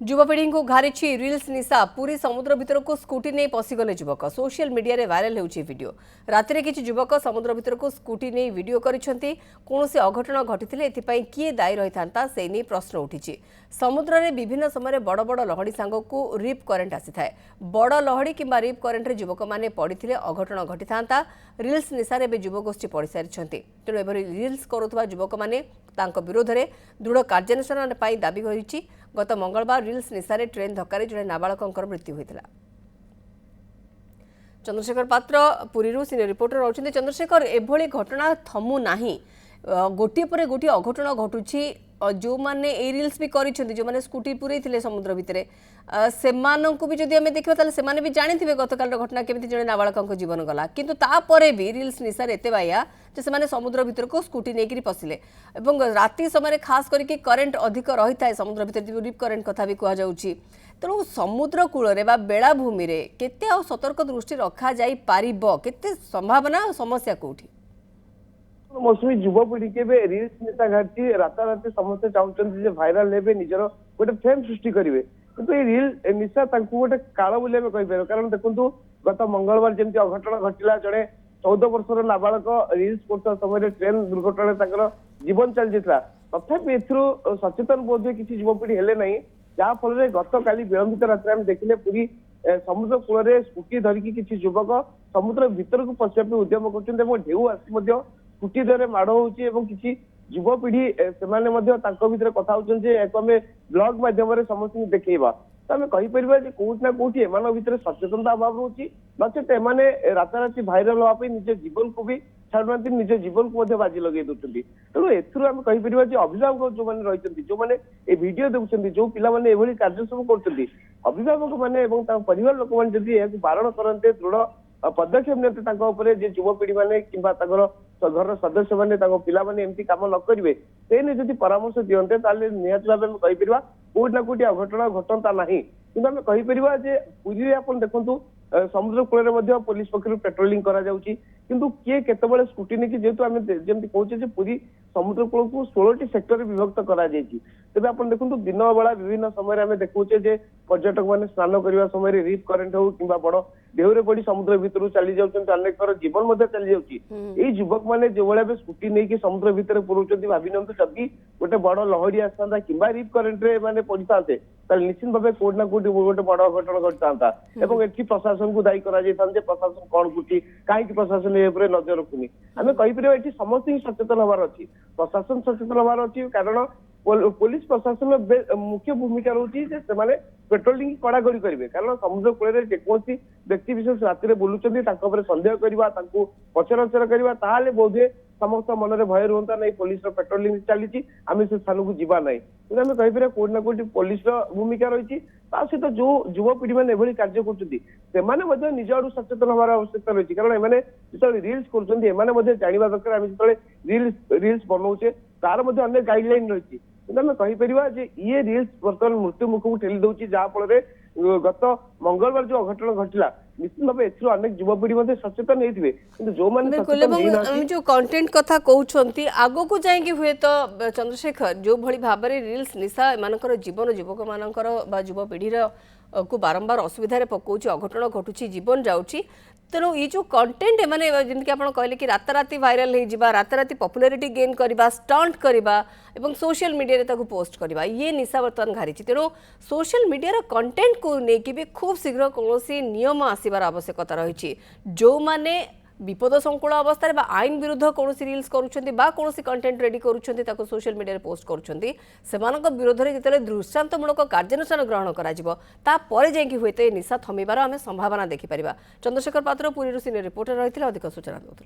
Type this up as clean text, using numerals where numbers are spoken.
युवपीढ़ी को घारिछि रिल्स निशा पूरी समुद्र भीतर को स्कूटी नहीं पशिगले युवक सोशल मीडिया रे वायरल होउछि वीडियो राति रे किछि युवक समुद्र भीतर को स्कूटी नहीं वीडियो करिसेंती कोनोसी अघटन घटिथिले एथिपाई किए दायी रहिथांता से नहीं प्रश्न उठिछि समुद्र रे विभिन्न समय बड़ बड़ लहड़ी सांग को रिप करेंट आसी थाए बड़ लहड़ी किंबा रिप करेंट रे युवक माने पड़िथिले अघटन घटिथांता रिल्स निशा रे युवगोष्ठी पड़ सारिछंती तेणु एभरि रिल्स करुथबा युवक माने तांको विरोध में दृढ़ कार्यानुष्ठान पाई दाबी होइछि गत मंगलवार रिल्स निशारे ट्रेन धक्का जड़े नाबालकर मृत्यु होता। चंद्रशेखर पात्र पुरी सीनियर रिपोर्टर रही चंद्रशेखर एभली घटना थमु नाही गोटे पर गोटे अघटन घटुछि जो माने ए रिल्स भी करिसेंती जो माने स्कूटी पुरई थिले समुद्र भितरे सेमानंकु भी जदि हमें देखिबा ताले सेमाने भी जानिथिबे गतकाल घटना केमिति जड़े नाबालकंक जीवन गला किंतु तापरे भी रिल्स निशार एते बाया जे सेमाने समुद्र भीतर को स्कूटी नेकिरी पसिले एवं राति समय खास करके करेंट अधिक रही थाए समुद्र भीतर रिप करेंट कथा भी कह जाउछि तेणु समुद्र कूल रे बा बेलाभूमि रे केते आ सतर्क दृष्टि रखा जाई पारिबो केते संभावना समस्या कोठी मौसमी युवपीढ़ी के रिल्स निशा घाटी राताराति समस्ते चाहते भाइराल हे निजर गोटे फेम सृष्टि करेंगे किंतु ये रिल निशा गोटे काल बोली कहीपर कारण देखो गत मंगलवार जमी अघटन घटला जड़े 14 वर्षर नाबालक रिल्स कर समय ट्रेन दुर्घटना जीवन चली जाता तथापि सचेतन बोध हुए किसी युवपीढ़ी हेले ना जहाँफल गत काली विलंबित रात्र आम देखिले पूरी समुद्र कूल स्कूटी धरिकी किसी युवक समुद्र भीतर को पशिया उद्यम करेउ आसी स्कूटी द्वारा माड़ होती युवपीढ़ी से कथा होमें ब्लॉग मध्यम समस्त देखा तो आम कहीपर कौट ना कौटी एम भर सचेतनता अभाव रोचे नचेत एमाने राताराति भाइराल हाँपी निज जीवन को भी छाड़ना निज जीवन को बाजी लगे दूसरी तेणु एम कहीपर अभिभावक जो मैंने रही जो मैंने ये भिड देखुं जो पिला कार्य सब कर अभिभावक मैंने परिवार लोक मैंने बारण करते दृढ़ पदक्षेप ने युवपीढ़ी मैंने कि घर सदस्य मैंने पिला एमती कम न करेंगे से परामर्श दिंते निहत भाव में कहीपर कौट ना कौटी अघटन घटता ना कि आम कहीपर पुरी आप देखु समुद्र कूल पुलिस पक्ष पेट्रोलिंग किंतु किए केतबेले स्कूटी नहीं जेहेतु आम जमी कहे पूरी समुद्र कूल को 16टी सेक्टर विभक्त कर तेज आप देखो दिन बेला विभिन्न समय आम देखुचे पर्यटक मैंने स्नान करने समय रिप करेंट हो कि बड़ ढेउरे पड़ी समुद्र भितर चली जाऊँ अनेक जीवन चली जाऊँगी युवक मैंने जो भाई स्कूटी नहीं समुद्र भितर पुराउं भावी नि जदि गोटे बड़ लहरी आसता कि रिप करेंट मैंने पड़ता निश्चित भाव कौट ना कौटी गोटे बड़ अघटन घटता एटी प्रशासन को दायी कर प्रशासन कौन करुच्ची कहीं प्रशासन नजर रखुनी आम कहीपर ये समस्त ही सचेतन हबार अच्छी प्रशासन सचेतन हबार अच्छी कारण पुलिस प्रशासन मुख्य भूमिका रोचे पेट्रोलिंग कड़ाकड़ी करेंगे कारण समुद्र कूल जेकोसी व्यक्ति विशेष राति बुलूं सन्देह करवा पचराउचरा करवा बोधे समस्त मन में भय रुहता नहीं पुलिस पेट्रोलिंग चली आम से स्थान को जीवा ना कि आम कहीपर कौट ना कौटी पुलिस भूमिका रही सहित जो युवपीढ़ी मैंने एभली कार्य कर निज आड़ सचेतन हमार आवश्यकता रही कारण एमाने जो रिल्स कर जानवा दरकार आम जो रिल्स बनाऊे तार अनेक गाइडलाइन रही कि आम कहीपर ये रिल्स बर्तमान मृत्यु मुख को ठेली दौर जहाँफल गत मंगलवार जो अघटन घटला निश्चित भाव अनेक युवपीढ़ी सचेतन होते जो जो कंटेंट कथा कहते आग को जाएंगे हुए तो चंद्रशेखर जो भली भाव में रिल्स निशा एम जीवन युवक मान युवपीढ़ी को बारंबार असुविधा पकाउछ अघटन घटुची जीवन जाउची तेणु ये जो कंटेंट एमाने जमीक आप कहले कि राताराति भाइराल हो राताराति पपुलारिटी गेन करवा स्टंट करवा एवं सोशल मीडिया ताको पोस्ट करवा ये निशा बर्तमान घारी तेणु सोशल मीडिया कंटेंट को लेकिन भी खूब शीघ्र कौन नियम आसबार आवश्यकता रही जो माने विपद संकुल अवस्था आईन विरुद्ध कौन रिल्स कौन कंटेंट रेडी कर सोशल मीडिया पोस्ट कर विरोध में जो दृष्टांतमूलक कार्यानुष्ठान ग्रहण कर हुए निशा थमिबार आम संभावना देखिपर। चंद्रशेखर पात्र पुरी सीनियर रिपोर्टर रही अधिक सूचना देते।